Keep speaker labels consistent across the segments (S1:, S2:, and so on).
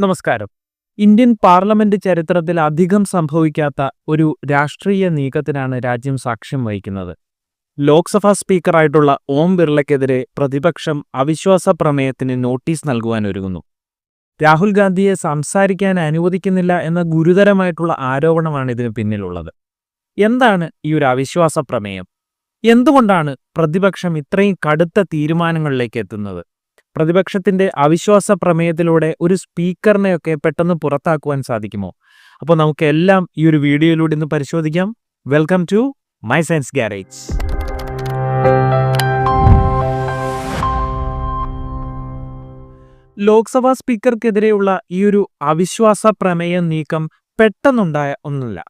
S1: നമസ്കാരം. Indian parliament ചരിത്രത്തിൽ അധികം സംഭവിക്കാത്ത ഒരു രാഷ്ട്രീയ നീക്കത്തിനാണ് രാജ്യം സാക്ഷ്യം വഹിക്കുന്നത്. ലോക്സഭാ സ്പീക്കറായിട്ടുള്ള ഓം ബിർളയ്ക്കെതിരെ പ്രതിപക്ഷം അവിശ്വാസ പ്രമേയത്തിന് നോട്ടീസ് നൽകുവാൻ ഒരുങ്ങുന്നു. രാഹുൽ ഗാന്ധിയെ സംസാരിക്കാൻ അനുവദിക്കുന്നില്ല എന്ന ഗുരുതരമായിട്ടുള്ള ആരോപണമാണ് ഇതിന് പിന്നിലുള്ളത്. എന്താണ് ഈ ഒരു അവിശ്വാസ പ്രമേയം? എന്തുകൊണ്ടാണ് പ്രതിപക്ഷം ഇത്രയും കടുത്ത തീരുമാനങ്ങളിലേക്ക് എത്തുന്നത്? പ്രതിപക്ഷത്തിന്റെ അവിശ്വാസ പ്രമേയത്തിലൂടെ ഒരു സ്പീക്കറിനെയൊക്കെ പെട്ടെന്ന് പുറത്താക്കുവാൻ സാധിക്കുമോ? അപ്പോൾ നമുക്ക് എല്ലാം ഈ ഒരു വീഡിയോയിലൂടെ ഇന്ന് പരിശോധിക്കാം. Welcome to my science garage. Lok Sabha സ്പീക്കർക്കെതിരെയുള്ള ഈ ഒരു അവിശ്വാസ പ്രമേയ നീക്കം പെട്ടെന്നുണ്ടായ ഒന്നുമില്ല.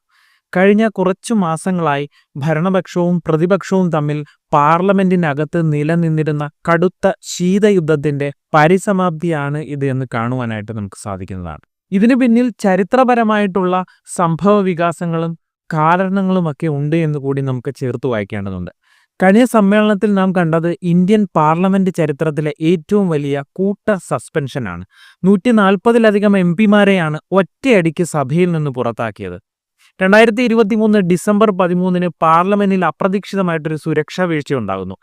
S1: കഴിഞ്ഞ കുറച്ചു മാസങ്ങളായി ഭരണപക്ഷവും പ്രതിപക്ഷവും തമ്മിൽ പാർലമെന്റിനകത്ത് നിലനിന്നിരുന്ന കടുത്ത ശീതയുദ്ധത്തിന്റെ പരിസമാപ്തിയാണ് ഇത് എന്ന് കാണുവാനായിട്ട് നമുക്ക് സാധിക്കുന്നതാണ്. ഇതിനു പിന്നിൽ ചരിത്രപരമായിട്ടുള്ള സംഭവ വികാസങ്ങളും കാരണങ്ങളുമൊക്കെ ഉണ്ട് എന്ന് കൂടി നമുക്ക് ചേർത്ത് വായിക്കേണ്ടതുണ്ട്. കഴിഞ്ഞ സമ്മേളനത്തിൽ നാം കണ്ടത് ഇന്ത്യൻ പാർലമെന്റ് ചരിത്രത്തിലെ ഏറ്റവും വലിയ കൂട്ട സസ്പെൻഷനാണ്. 140-ലധികം എംപിമാരെയാണ് ഒറ്റയടിക്ക് സഭയിൽ നിന്ന് പുറത്താക്കിയത്. 2023 ഡിസംബർ 13 പാർലമെന്റിൽ അപ്രതീക്ഷിതമായിട്ടൊരു സുരക്ഷാ വീഴ്ചയുണ്ടാകുന്നു.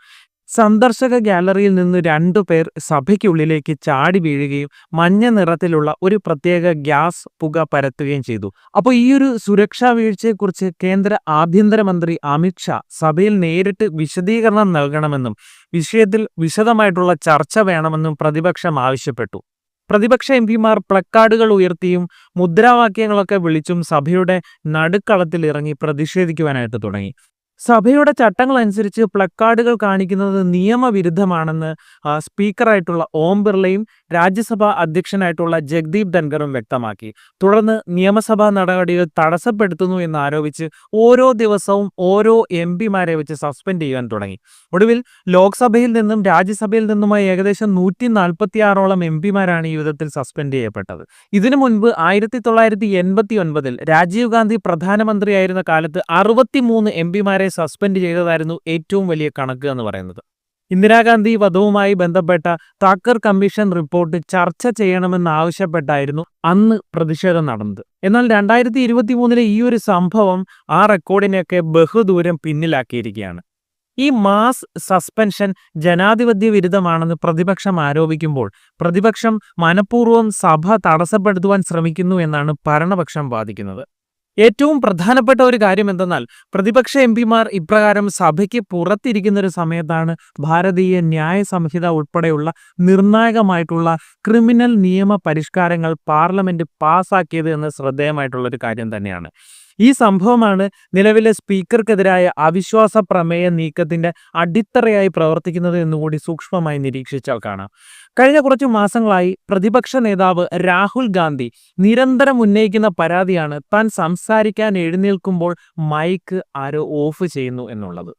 S1: സന്ദർശക ഗാലറിയിൽ നിന്ന് 2 പേർ സഭയ്ക്കുള്ളിലേക്ക് ചാടി വീഴുകയും മഞ്ഞ നിറത്തിലുള്ള ഒരു പ്രത്യേക ഗ്യാസ് പുക പരത്തുകയും ചെയ്തു. അപ്പോൾ ഈ ഒരു സുരക്ഷാ വീഴ്ചയെക്കുറിച്ച് കേന്ദ്ര ആഭ്യന്തരമന്ത്രി അമിത് ഷാ സഭയിൽ നേരിട്ട് വിശദീകരണം നൽകണമെന്നും വിഷയത്തിൽ വിശദമായിട്ടുള്ള ചർച്ച വേണമെന്നും പ്രതിപക്ഷം ആവശ്യപ്പെട്ടു. പ്രതിപക്ഷ എംപിമാർ പ്ലക്കാർഡുകൾ ഉയർത്തിയും മുദ്രാവാക്യങ്ങളൊക്കെ വിളിച്ചും സഭയുടെ നടുക്കളത്തിൽ ഇറങ്ങി പ്രതിഷേധിക്കുവാനായിട്ട് തുടങ്ങി. സഭയുടെ ചട്ടങ്ങൾ അനുസരിച്ച് പ്ലക്കാർഡുകൾ കാണിക്കുന്നത് നിയമവിരുദ്ധമാണെന്ന് സ്പീക്കറായിട്ടുള്ള ഓം ബിർളയും രാജ്യസഭാ അധ്യക്ഷനായിട്ടുള്ള ജഗ്ദീപ് ധൻഖറും വ്യക്തമാക്കി. തുടർന്ന് നിയമസഭാ നടപടികൾ തടസ്സപ്പെടുത്തുന്നു എന്നാരോപിച്ച് ഓരോ ദിവസവും ഓരോ എംപിമാരെ വെച്ച് സസ്പെൻഡ് ചെയ്യാൻ തുടങ്ങി. ഒടുവിൽ ലോക്സഭയിൽ നിന്നും രാജ്യസഭയിൽ നിന്നുമായി ഏകദേശം 146ഓളം എംപിമാരാണ് ഈ വിധത്തിൽ സസ്പെൻഡ് ചെയ്യപ്പെട്ടത്. ഇതിനു മുൻപ് 1989 രാജീവ് ഗാന്ധി പ്രധാനമന്ത്രിയായിരുന്ന കാലത്ത് 63 എംപിമാരെ സസ്പെൻഡ് ചെയ്തതായിരുന്നു ഏറ്റവും വലിയ കണക്ക് എന്ന് പറയുന്നത്. ഇന്ദിരാഗാന്ധി വധവുമായി ബന്ധപ്പെട്ട താക്കർ കമ്മീഷൻ റിപ്പോർട്ട് ചർച്ച ചെയ്യണമെന്നാവശ്യപ്പെട്ടായിരുന്നു അന്ന് പ്രതിഷേധം നടന്നത്. എന്നാൽ 2023 ഈ ഒരു സംഭവം ആ റെക്കോർഡിനെയൊക്കെ ബഹുദൂരം പിന്നിലാക്കിയിരിക്കുകയാണ്. ഈ മാസ് സസ്പെൻഷൻ ജനാധിപത്യ വിരുദ്ധമാണെന്ന് പ്രതിപക്ഷം ആരോപിക്കുമ്പോൾ പ്രതിപക്ഷം മനഃപൂർവ്വം സഭ തടസ്സപ്പെടുത്തുവാൻ ശ്രമിക്കുന്നു എന്നാണ് ഭരണപക്ഷം വാദിക്കുന്നത്. ഏറ്റവും പ്രധാനപ്പെട്ട ഒരു കാര്യം എന്തെന്നാൽ പ്രതിപക്ഷ എംപിമാർ ഇപ്രകാരം സഭയ്ക്ക് പുറത്തിരിക്കുന്ന ഒരു സമയത്താണ് ഭാരതീയ ന്യായ സംഹിത ഉൾപ്പെടെയുള്ള നിർണായകമായിട്ടുള്ള ക്രിമിനൽ നിയമ പരിഷ്കാരങ്ങൾ പാർലമെന്റ് പാസാക്കിയത് എന്ന് ശ്രദ്ധേയമായിട്ടുള്ളൊരു കാര്യം തന്നെയാണ്. ഈ സംഭവമാണ് നിലവിലെ സ്പീക്കർക്കെതിരായ അവിശ്വാസ പ്രമേയ നീക്കത്തിന്റെ അടിത്തറയായി പ്രവർത്തിക്കുന്നത് എന്നുകൂടി സൂക്ഷ്മമായി നിരീക്ഷിച്ചാൽ കാണാം. കഴിഞ്ഞ കുറച്ചു മാസങ്ങളായി പ്രതിപക്ഷ നേതാവ് രാഹുൽ ഗാന്ധി നിരന്തരം ഉന്നയിക്കുന്ന പരാതിയാണ് താൻ സംസാരിക്കാൻ എഴുന്നേൽക്കുമ്പോൾ മൈക്ക് ആരോ ഓഫ് ചെയ്യുന്നു എന്നുള്ളത്.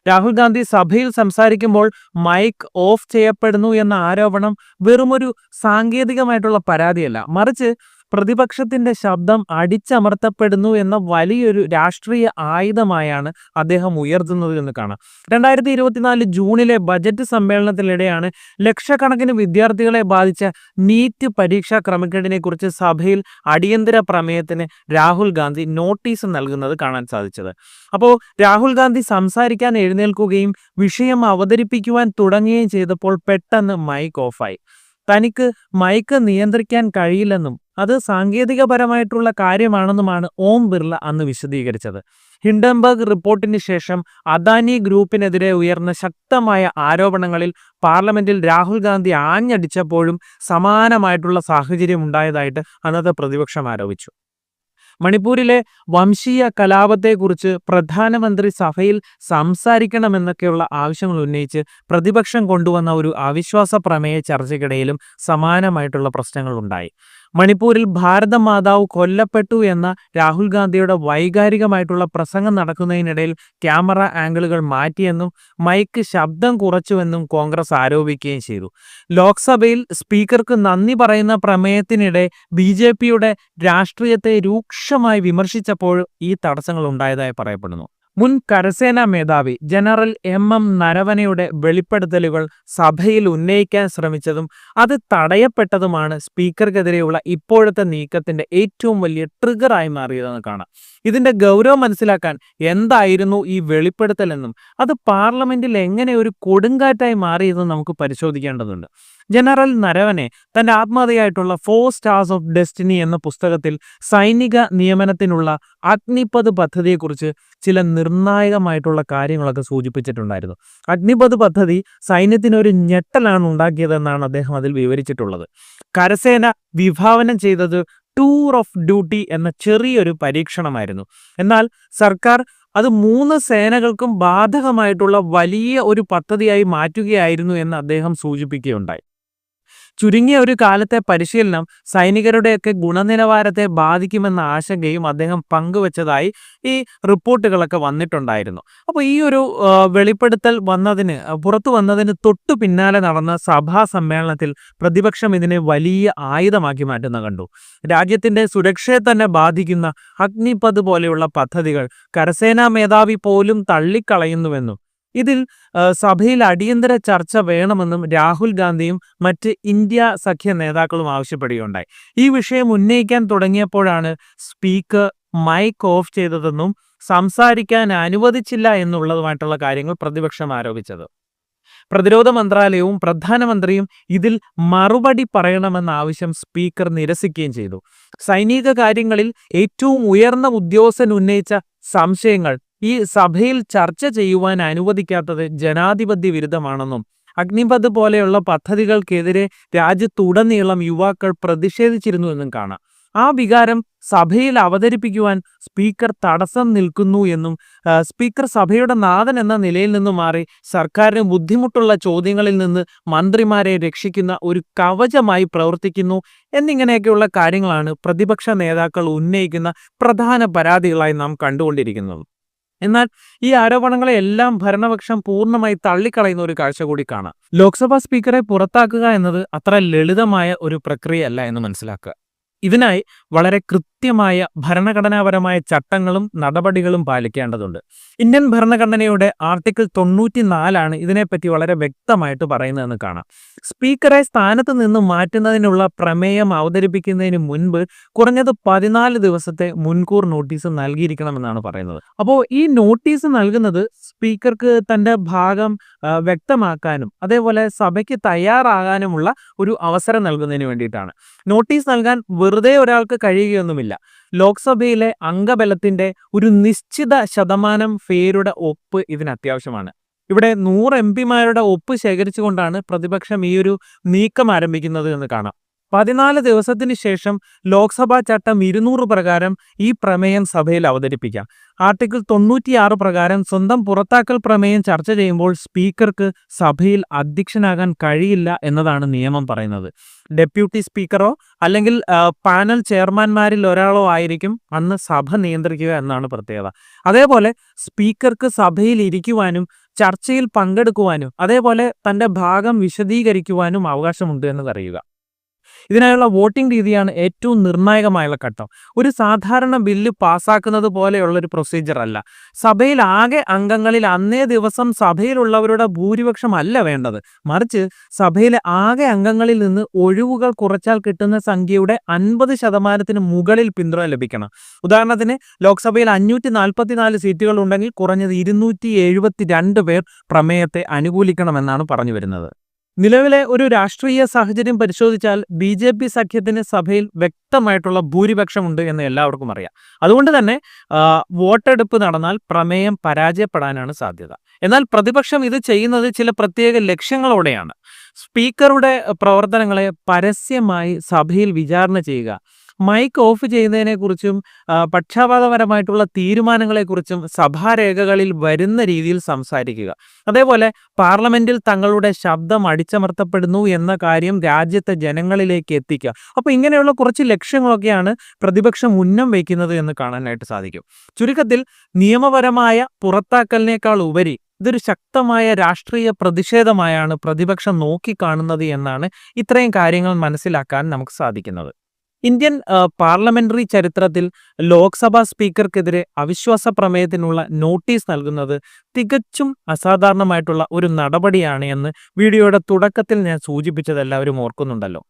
S1: രാഹുൽ ഗാന്ധി സഭയിൽ സംസാരിക്കുമ്പോൾ മൈക്ക് ഓഫ് ചെയ്യപ്പെടുന്നു എന്ന ആരോപണം വെറുമൊരു സാങ്കേതികമായിട്ടുള്ള പരാതിയല്ല, മറിച്ച് പ്രതിപക്ഷത്തിന്റെ ശബ്ദം അടിച്ചമർത്തപ്പെടുന്നു എന്ന വലിയൊരു രാഷ്ട്രീയ ആയുധമായാണ് അദ്ദേഹം ഉയർത്തുന്നത് എന്ന് കാണാം. 2024 ജൂണിലെ ബജറ്റ് സമ്മേളനത്തിനിടെയാണ് ലക്ഷക്കണക്കിന് വിദ്യാർത്ഥികളെ ബാധിച്ച നീറ്റ് പരീക്ഷാ ക്രമക്കേടിനെ കുറിച്ച് സഭയിൽ അടിയന്തര പ്രമേയത്തിന് രാഹുൽ ഗാന്ധി നോട്ടീസ് നൽകുന്നത് കാണാൻ സാധിച്ചത്. അപ്പോൾ രാഹുൽ ഗാന്ധി സംസാരിക്കാൻ എഴുന്നേൽക്കുകയും വിഷയം അവതരിപ്പിക്കുവാൻ തുടങ്ങുകയും ചെയ്തപ്പോൾ പെട്ടെന്ന് മൈക്ക് ഓഫായി. തനിക്ക് മൈക്ക് നിയന്ത്രിക്കാൻ കഴിയില്ലെന്നും അത് സാങ്കേതികപരമായിട്ടുള്ള കാര്യമാണെന്നുമാണ് ഓം ബിർള അന്ന് വിശദീകരിച്ചത്. ഹിൻഡൻബർഗ് റിപ്പോർട്ടിന് ശേഷം അദാനി ഗ്രൂപ്പിനെതിരെ ഉയർന്ന ശക്തമായ ആരോപണങ്ങളിൽ പാർലമെന്റിൽ രാഹുൽ ഗാന്ധി ആഞ്ഞടിച്ചപ്പോഴും സമാനമായിട്ടുള്ള സാഹചര്യം ഉണ്ടായതായിട്ട് അന്നത്തെ പ്രതിപക്ഷം ആരോപിച്ചു. മണിപ്പൂരിലെ വംശീയ കലാപത്തെക്കുറിച്ച് പ്രധാനമന്ത്രി സഭയിൽ സംസാരിക്കണമെന്നൊക്കെയുള്ള ആവശ്യങ്ങൾ ഉന്നയിച്ച് പ്രതിപക്ഷം കൊണ്ടുവന്ന ഒരു അവിശ്വാസ പ്രമേയ ചർച്ചയ്ക്കിടയിലും സമാനമായിട്ടുള്ള പ്രശ്നങ്ങൾ ഉണ്ടായി. മണിപ്പൂരിൽ ഭാരത മാതാവ് കൊല്ലപ്പെട്ടു എന്ന രാഹുൽ ഗാന്ധിയുടെ വൈകാരികമായിട്ടുള്ള പ്രസംഗം നടക്കുന്നതിനിടയിൽ ക്യാമറ ആംഗിളുകൾ മാറ്റിയെന്നും മൈക്ക് ശബ്ദം കുറച്ചുവെന്നും കോൺഗ്രസ് ആരോപിക്കുകയും ചെയ്തു. ലോക്സഭയിൽ സ്പീക്കർക്ക് നന്ദി പറയുന്ന പ്രമേയത്തിനിടെ BJPയുടെ രാഷ്ട്രീയത്തെ രൂക്ഷമായി വിമർശിച്ചപ്പോൾ ഈ തടസ്സങ്ങൾ ഉണ്ടായതായി പറയപ്പെടുന്നു. മുൻ കരസേനാ മേധാവി ജനറൽ എം നരവനെയുടെ വെളിപ്പെടുത്തലുകൾ സഭയിൽ ഉന്നയിക്കാൻ ശ്രമിച്ചതും അത് തടയപ്പെട്ടതുമാണ് സ്പീക്കർക്കെതിരെയുള്ള ഇപ്പോഴത്തെ നീക്കത്തിന്റെ ഏറ്റവും വലിയ ട്രിഗറായി മാറിയതെന്ന് കാണാം. ഇതിന്റെ ഗൗരവം മനസ്സിലാക്കാൻ എന്തായിരുന്നു ഈ വെളിപ്പെടുത്തലെന്നും അത് പാർലമെന്റിൽ എങ്ങനെ ഒരു കൊടുങ്കാറ്റായി മാറിയതെന്നും നമുക്ക് പരിശോധിക്കേണ്ടതുണ്ട്. ജനറൽ നരവനെ തന്റെ ആത്മകഥയായിട്ടുള്ള 4 സ്റ്റാർസ് ഓഫ് ഡെസ്റ്റിനി എന്ന പുസ്തകത്തിൽ സൈനിക നിയമനത്തിനുള്ള അഗ്നിപഥ് പദ്ധതിയെക്കുറിച്ച് ചില നിർണായകമായിട്ടുള്ള കാര്യങ്ങളൊക്കെ സൂചിപ്പിച്ചിട്ടുണ്ടായിരുന്നു. അഗ്നിപഥ് പദ്ധതി സൈന്യത്തിന് ഒരു ഞെട്ടലാണ് ഉണ്ടാക്കിയതെന്നാണ് അദ്ദേഹം അതിൽ വിവരിച്ചിട്ടുള്ളത്. കരസേന വിഭാവനം ചെയ്തത് ടൂർ ഓഫ് ഡ്യൂട്ടി എന്ന ചെറിയൊരു പരീക്ഷണമായിരുന്നു. എന്നാൽ സർക്കാർ അത് 3 സേനകൾക്കും ബാധകമായിട്ടുള്ള വലിയ ഒരു പദ്ധതിയായി മാറ്റുകയായിരുന്നു എന്ന് അദ്ദേഹം സൂചിപ്പിക്കുകയുണ്ടായി. ചുരുങ്ങിയ ഒരു കാലത്തെ പരിശീലനം സൈനികരുടെയൊക്കെ ഗുണനിലവാരത്തെ ബാധിക്കുമെന്ന ആശങ്കയും അദ്ദേഹം പങ്കുവച്ചതായി ഈ റിപ്പോർട്ടുകളൊക്കെ വന്നിട്ടുണ്ടായിരുന്നു. അപ്പോൾ ഈ ഒരു വെളിപ്പെടുത്തൽ പുറത്തു വന്നതിന് തൊട്ടു പിന്നാലെ നടന്ന സഭാ സമ്മേളനത്തിൽ പ്രതിപക്ഷം ഇതിനെ വലിയ ആയുധമാക്കി മാറ്റുന്ന കണ്ടു. രാജ്യത്തിന്റെ സുരക്ഷയെ തന്നെ ബാധിക്കുന്ന അഗ്നിപഥ് പോലെയുള്ള പദ്ധതികൾ കരസേനാ മേധാവി പോലും തള്ളിക്കളയുന്നുവെന്നും ഇതിൽ സഭയിൽ അടിയന്തര ചർച്ച വേണമെന്നും രാഹുൽ ഗാന്ധിയും മറ്റ് ഇന്ത്യ സഖ്യ നേതാക്കളും ആവശ്യപ്പെടുകയുണ്ടായി. ഈ വിഷയം ഉന്നയിക്കാൻ തുടങ്ങിയപ്പോഴാണ് സ്പീക്കർ മൈക്ക് ഓഫ് ചെയ്തതെന്നും സംസാരിക്കാൻ അനുവദിച്ചില്ല എന്നുള്ളതുമായിട്ടുള്ള കാര്യങ്ങൾ പ്രതിപക്ഷം ആരോപിച്ചത്. പ്രതിരോധ മന്ത്രാലയവും പ്രധാനമന്ത്രിയും ഇതിൽ മറുപടി പറയണമെന്ന ആവശ്യം സ്പീക്കർ നിരസിക്കുകയും ചെയ്തു. സൈനിക കാര്യങ്ങളിൽ ഏറ്റവും ഉയർന്ന ഉദ്യോഗസ്ഥൻ ഉന്നയിച്ച സംശയങ്ങൾ ഈ സഭയിൽ ചർച്ച ചെയ്യുവാൻ അനുവദിക്കാത്തത് ജനാധിപത്യ വിരുദ്ധമാണെന്നും അഗ്നിപഥ് പോലെയുള്ള പദ്ധതികൾക്കെതിരെ രാജ്യത്തുടനീളം യുവാക്കൾ പ്രതിഷേധിച്ചിരുന്നുവെന്നും കാണാം. ആ വികാരം സഭയിൽ അവതരിപ്പിക്കുവാൻ സ്പീക്കർ തടസ്സം നിൽക്കുന്നു എന്നും സ്പീക്കർ സഭയുടെ നാഥൻ എന്ന നിലയിൽ നിന്ന് മാറി സർക്കാരിന് ബുദ്ധിമുട്ടുള്ള ചോദ്യങ്ങളിൽ നിന്ന് മന്ത്രിമാരെ രക്ഷിക്കുന്ന ഒരു കവചമായി പ്രവർത്തിക്കുന്നു എന്നിങ്ങനെയൊക്കെയുള്ള കാര്യങ്ങളാണ് പ്രതിപക്ഷ നേതാക്കൾ ഉന്നയിക്കുന്ന പ്രധാന പരാതികളായി നാം കണ്ടുകൊണ്ടിരിക്കുന്നത്. എന്നാൽ ഈ ആരോപണങ്ങളെല്ലാം ഭരണപക്ഷം പൂർണ്ണമായി തള്ളിക്കളയുന്ന ഒരു കാഴ്ച കൂടി കാണാം. ലോക്സഭാ സ്പീക്കറെ പുറത്താക്കുക എന്നത് അത്ര ലളിതമായ ഒരു പ്രക്രിയയല്ല എന്ന് മനസ്സിലാക്കുക. ഇതിനായി വളരെ കൃത്യമായ ഭരണഘടനാപരമായ ചട്ടങ്ങളും നടപടികളും പാലിക്കേണ്ടതുണ്ട്. ഇന്ത്യൻ ഭരണഘടനയുടെ ആർട്ടിക്കിൾ 94 ഇതിനെപ്പറ്റി വളരെ വ്യക്തമായിട്ട് പറയുന്നതെന്ന് കാണാം. സ്പീക്കറെ സ്ഥാനത്ത് നിന്ന് മാറ്റുന്നതിനുള്ള പ്രമേയം അവതരിപ്പിക്കുന്നതിന് മുൻപ് കുറഞ്ഞത് 14 ദിവസത്തെ മുൻകൂർ നോട്ടീസ് നൽകിയിരിക്കണമെന്നാണ് പറയുന്നത്. അപ്പോൾ ഈ നോട്ടീസ് നൽകുന്നത് സ്പീക്കർക്ക് തന്റെ ഭാഗം വ്യക്തമാക്കാനും അതേപോലെ സഭയ്ക്ക് തയ്യാറാകാനുമുള്ള ഒരു അവസരം നൽകുന്നതിന് വേണ്ടിയിട്ടാണ്. നോട്ടീസ് നൽകാൻ വെറുതെ ഒരാൾക്ക് കഴിയുകയൊന്നുമില്ല. ലോക്സഭയിലെ അംഗബലത്തിന്റെ ഒരു നിശ്ചിത ശതമാനം പേരുടെ ഒപ്പ് ഇതിന് അത്യാവശ്യമാണ്. ഇവിടെ 100 എംപിമാരുടെ ഒപ്പ് ശേഖരിച്ചുകൊണ്ടാണ് പ്രതിപക്ഷം ഈ ഒരു നീക്കം ആരംഭിക്കുന്നത് എന്ന് കാണാം. 14 ദിവസത്തിന് ശേഷം ലോക്സഭാ ചട്ടം 200 പ്രകാരം ഈ പ്രമേയം സഭയിൽ അവതരിപ്പിക്കാം. ആർട്ടിക്കിൾ 96 പ്രകാരം സ്വന്തം പുറത്താക്കൽ പ്രമേയം ചർച്ച ചെയ്യുമ്പോൾ സ്പീക്കർക്ക് സഭയിൽ അധ്യക്ഷനാകാൻ കഴിയില്ല എന്നതാണ് നിയമം പറയുന്നത്. ഡെപ്യൂട്ടി സ്പീക്കറോ അല്ലെങ്കിൽ പാനൽ ചെയർമാൻമാരിൽ ഒരാളോ ആയിരിക്കും അന്ന് സഭ നിയന്ത്രിക്കുക എന്നാണ് പ്രത്യേകത. അതേപോലെ സ്പീക്കർക്ക് സഭയിൽ ഇരിക്കുവാനും ചർച്ചയിൽ പങ്കെടുക്കുവാനും അതേപോലെ തന്റെ ഭാഗം വിശദീകരിക്കുവാനും അവകാശമുണ്ട് എന്നതറിയുക. ഇതിനായുള്ള വോട്ടിംഗ് രീതിയാണ് ഏറ്റവും നിർണായകമായുള്ള ഘട്ടം. ഒരു സാധാരണ ബില്ല് പാസ്സാക്കുന്നത് പോലെയുള്ളൊരു പ്രൊസീജിയർ അല്ല. സഭയിൽ ആകെ അംഗങ്ങളിൽ അന്നേ ദിവസം സഭയിലുള്ളവരുടെ ഭൂരിപക്ഷം അല്ല വേണ്ടത്, മറിച്ച് സഭയിലെ ആകെ അംഗങ്ങളിൽ നിന്ന് ഒഴിവുകൾ കുറച്ചാൽ കിട്ടുന്ന സംഖ്യയുടെ 50% മുകളിൽ പിന്തുണ ലഭിക്കണം. ഉദാഹരണത്തിന് ലോക്സഭയിൽ 544 സീറ്റുകൾ ഉണ്ടെങ്കിൽ കുറഞ്ഞത് 272 പേർ പ്രമേയത്തെ അനുകൂലിക്കണമെന്നാണ് പറഞ്ഞു വരുന്നത്. നിലവിലെ ഒരു രാഷ്ട്രീയ സാഹചര്യം പരിശോധിച്ചാൽ BJP സഖ്യത്തിന് സഭയിൽ വ്യക്തമായിട്ടുള്ള ഭൂരിപക്ഷമുണ്ട് എന്ന് എല്ലാവർക്കും അറിയാം. അതുകൊണ്ട് തന്നെ വോട്ടെടുപ്പ് നടന്നാൽ പ്രമേയം പരാജയപ്പെടാനാണ് സാധ്യത. എന്നാൽ പ്രതിപക്ഷം ഇത് ചെയ്യുന്നത് ചില പ്രത്യേക ലക്ഷ്യങ്ങളോടെയാണ്. സ്പീക്കറുടെ പ്രവർത്തനങ്ങളെ പരസ്യമായി സഭയിൽ വിചാരണ ചെയ്യുക, മൈക്ക് ഓഫ് ചെയ്യുന്നതിനെക്കുറിച്ചും പക്ഷപാതപരമായിട്ടുള്ള തീരുമാനങ്ങളെക്കുറിച്ചും സഭാരേഖകളിൽ വരുന്ന രീതിയിൽ സംസാരിക്കുക, അതേപോലെ പാർലമെന്റിൽ തങ്ങളുടെ ശബ്ദം അടിച്ചമർത്തപ്പെടുന്നു എന്ന കാര്യം രാജ്യത്തെ ജനങ്ങളിലേക്ക് എത്തിക്കുക. അപ്പോൾ ഇങ്ങനെയുള്ള കുറച്ച് ലക്ഷ്യങ്ങളൊക്കെയാണ് പ്രതിപക്ഷം ഉന്നം വയ്ക്കുന്നത് എന്ന് കാണാനായിട്ട് സാധിക്കും. ചുരുക്കത്തിൽ നിയമപരമായ പുറത്താക്കലിനേക്കാൾ ഉപരി ഇതൊരു ശക്തമായ രാഷ്ട്രീയ പ്രതിഷേധമായാണ് പ്രതിപക്ഷം നോക്കിക്കാണുന്നത് എന്നാണ് ഇത്രയും കാര്യങ്ങൾ മനസ്സിലാക്കാൻ നമുക്ക് സാധിക്കുന്നത്. ഇന്ത്യൻ പാർലമെന്ററി ചരിത്രത്തിൽ ലോക്സഭാ സ്പീക്കർക്കെതിരെ അവിശ്വാസ പ്രമേയത്തിനുള്ള നോട്ടീസ് നൽകുന്നത് തികച്ചും അസാധാരണമായിട്ടുള്ള ഒരു നടപടിയാണ് എന്ന് വീഡിയോയുടെ തുടക്കത്തിൽ ഞാൻ സൂചിപ്പിച്ചത് എല്ലാവരും ഓർക്കുന്നുണ്ടല്ലോ.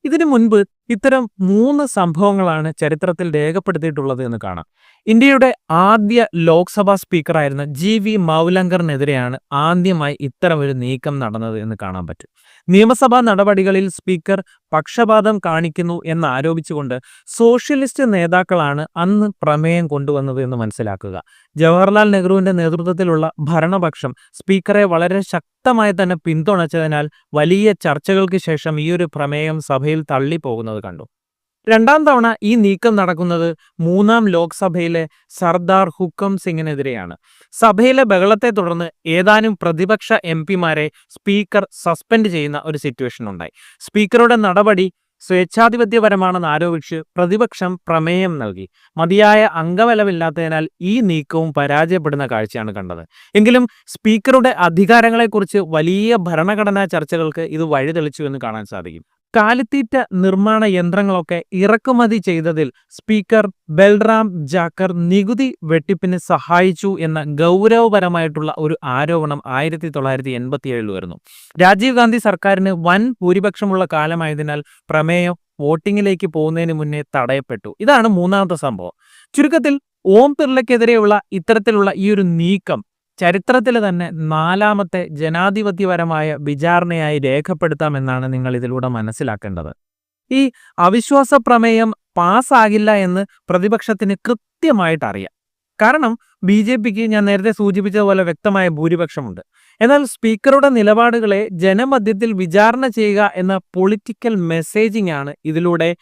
S1: ഇതിനു മുൻപ് ഇത്തരം 3 സംഭവങ്ങളാണ് ചരിത്രത്തിൽ രേഖപ്പെടുത്തിയിട്ടുള്ളത് എന്ന് കാണാം. ഇന്ത്യയുടെ ആദ്യ ലോക്സഭാ സ്പീക്കറായിരുന്ന GV മൗലങ്കറിനെതിരെയാണ് ആദ്യമായി ഇത്തരമൊരു നീക്കം നടന്നത് എന്ന് കാണാൻ പറ്റും. നിയമസഭാ നടപടികളിൽ സ്പീക്കർ പക്ഷപാതം കാണിക്കുന്നു എന്നാരോപിച്ചുകൊണ്ട് സോഷ്യലിസ്റ്റ് നേതാക്കളാണ് അന്ന് പ്രമേയം കൊണ്ടുവന്നത് എന്ന് മനസ്സിലാക്കുക. ജവഹർലാൽ നെഹ്റുവിന്റെ നേതൃത്വത്തിലുള്ള ഭരണപക്ഷം സ്പീക്കറെ വളരെ ശക്തമായി തന്നെ പിന്തുണച്ചതിനാൽ വലിയ ചർച്ചകൾക്ക് ശേഷം ഈ ഒരു പ്രമേയം സഭയിൽ തള്ളിപ്പോകുന്നത് കണ്ടു. രണ്ടാം തവണ ഈ നീക്കം നടക്കുന്നത് 3-ാം ലോക്സഭയിലെ സർദാർ ഹുക്കം സിംഗിനെതിരെയാണ്. സഭയിലെ ബഹളത്തെ തുടർന്ന് ഏതാനും പ്രതിപക്ഷ MP-മാരെ സ്പീക്കർ സസ്പെൻഡ് ചെയ്യുന്ന ഒരു സിറ്റുവേഷൻ ഉണ്ടായി. സ്പീക്കറുടെ നടപടി സ്വേച്ഛാധിപത്യപരമാണെന്ന് ആരോപിച്ച് പ്രതിപക്ഷം പ്രമേയം നൽകി. മതിയായ അംഗബലമില്ലാത്തതിനാൽ ഈ നീക്കവും പരാജയപ്പെടുന്ന കാഴ്ചയാണ് കണ്ടത്. എങ്കിലും സ്പീക്കറുടെ അധികാരങ്ങളെക്കുറിച്ച് വലിയ ഭരണഘടനാ ചർച്ചകൾക്ക് ഇത് വഴിതെളിച്ചു എന്ന് കാണാൻ സാധിക്കും. കാലിത്തീറ്റ നിർമ്മാണ യന്ത്രങ്ങളൊക്കെ ഇറക്കുമതി ചെയ്തതിൽ സ്പീക്കർ ബൽറാം ജാക്കർ നികുതി വെട്ടിപ്പിന് സഹായിച്ചു എന്ന ഗൗരവപരമായിട്ടുള്ള ഒരു ആരോപണം 1987 വരുന്നു. രാജീവ് ഗാന്ധി സർക്കാരിന് വൻ ഭൂരിപക്ഷമുള്ള കാലമായതിനാൽ പ്രമേയം വോട്ടിങ്ങിലേക്ക് പോകുന്നതിന് മുന്നേ തടയപ്പെട്ടു. ഇതാണ് 3-ാമത്തെ സംഭവം. ചുരുക്കത്തിൽ ഓം ബിർളയ്ക്കെതിരെയുള്ള ഇത്തരത്തിലുള്ള ഈ ഒരു നീക്കം ചരിത്രത്തിലെ തന്നെ 4-ാമത്തെ ജനാധിപത്യപരമായ വിചാരണയായി രേഖപ്പെടുത്താമെന്നാണ് നിങ്ങൾ ഇതിലൂടെ മനസ്സിലാക്കേണ്ടത്. ഈ അവിശ്വാസ പ്രമേയം പാസ്സാകില്ല എന്ന് പ്രതിപക്ഷത്തിന് കൃത്യമായിട്ട് അറിയാം. കാരണം BJPക്ക് ഞാൻ നേരത്തെ സൂചിപ്പിച്ചതുപോലെ വ്യക്തമായ ഭൂരിപക്ഷമുണ്ട്. എന്നാൽ സ്പീക്കറുടെ നിലപാടുകളെ ജനമധ്യത്തിൽ വിചാരണ ചെയ്യുക എന്ന പൊളിറ്റിക്കൽ മെസ്സേജിംഗ് ആണ് ഇതിലൂടെ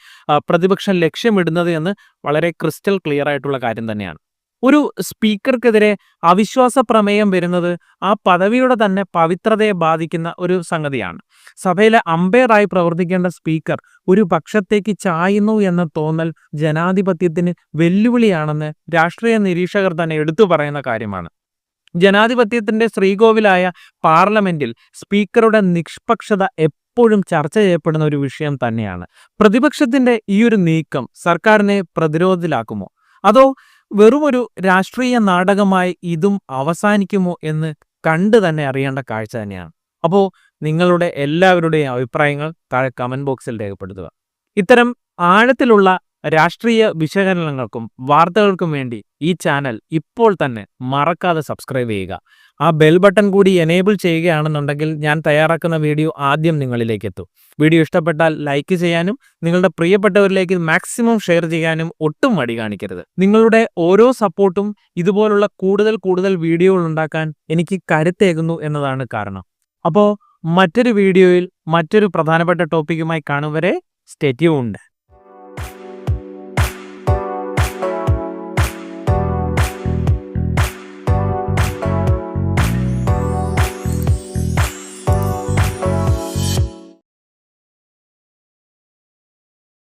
S1: പ്രതിപക്ഷം ലക്ഷ്യമിടുന്നത് എന്ന് വളരെ ക്രിസ്റ്റൽ ക്ലിയർ ആയിട്ടുള്ള കാര്യം തന്നെയാണ്. ഒരു സ്പീക്കർക്കെതിരെ അവിശ്വാസ പ്രമേയം വരുന്നത് ആ പദവിയുടെ തന്നെ പവിത്രതയെ ബാധിക്കുന്ന ഒരു സംഗതിയാണ്. സഭയിലെ അമ്പയറായി പ്രവർത്തിക്കേണ്ട സ്പീക്കർ ഒരു പക്ഷത്തേക്ക് ചായുന്നു എന്ന തോന്നൽ ജനാധിപത്യത്തിന് വെല്ലുവിളിയാണെന്ന് രാഷ്ട്രീയ നിരീക്ഷകർ തന്നെ എടുത്തു പറയുന്ന കാര്യമാണ്. ജനാധിപത്യത്തിന്റെ ശ്രീകോവിലായ പാർലമെന്റിൽ സ്പീക്കറുടെ നിഷ്പക്ഷത എപ്പോഴും ചർച്ച ചെയ്യപ്പെടുന്ന ഒരു വിഷയം തന്നെയാണ്. പ്രതിപക്ഷത്തിന്റെ ഈ ഒരു നീക്കം സർക്കാരിനെ പ്രതിരോധത്തിലാക്കുമോ, അതോ വെറുമൊരു രാഷ്ട്രീയ നാടകമായി ഇതും അവസാനിക്കുമോ എന്ന് കണ്ടു തന്നെ അറിയേണ്ട കാഴ്ച തന്നെയാണ്. അപ്പോൾ നിങ്ങളുടെ എല്ലാവരുടെയും അഭിപ്രായങ്ങൾ താഴെ കമന്റ് ബോക്സിൽ രേഖപ്പെടുത്തുക. ഇത്തരം ആഴത്തിലുള്ള രാഷ്ട്രീയ വിശകലനങ്ങൾക്കും വാർത്തകൾക്കും വേണ്ടി ഈ ചാനൽ ഇപ്പോൾ തന്നെ മറക്കാതെ സബ്സ്ക്രൈബ് ചെയ്യുക. ആ ബെൽ ബട്ടൺ കൂടി എനേബിൾ ചെയ്യുകയാണെന്നുണ്ടെങ്കിൽ ഞാൻ തയ്യാറാക്കുന്ന വീഡിയോ ആദ്യം നിങ്ങളിലേക്ക് എത്തും. വീഡിയോ ഇഷ്ടപ്പെട്ടാൽ ലൈക്ക് ചെയ്യാനും നിങ്ങളുടെ പ്രിയപ്പെട്ടവരിലേക്ക് മാക്സിമം ഷെയർ ചെയ്യാനും ഒട്ടും മടി കാണിക്കരുത്. നിങ്ങളുടെ ഓരോ സപ്പോർട്ടും ഇതുപോലുള്ള കൂടുതൽ വീഡിയോകൾ ഉണ്ടാക്കാൻ എനിക്ക് കരുത്തേകുന്നു എന്നതാണ് കാരണം. അപ്പോൾ മറ്റൊരു വീഡിയോയിൽ മറ്റൊരു പ്രധാനപ്പെട്ട ടോപ്പിക്കുമായി കാണും വരെ സ്റ്റേ ട്യൂൺഡ്.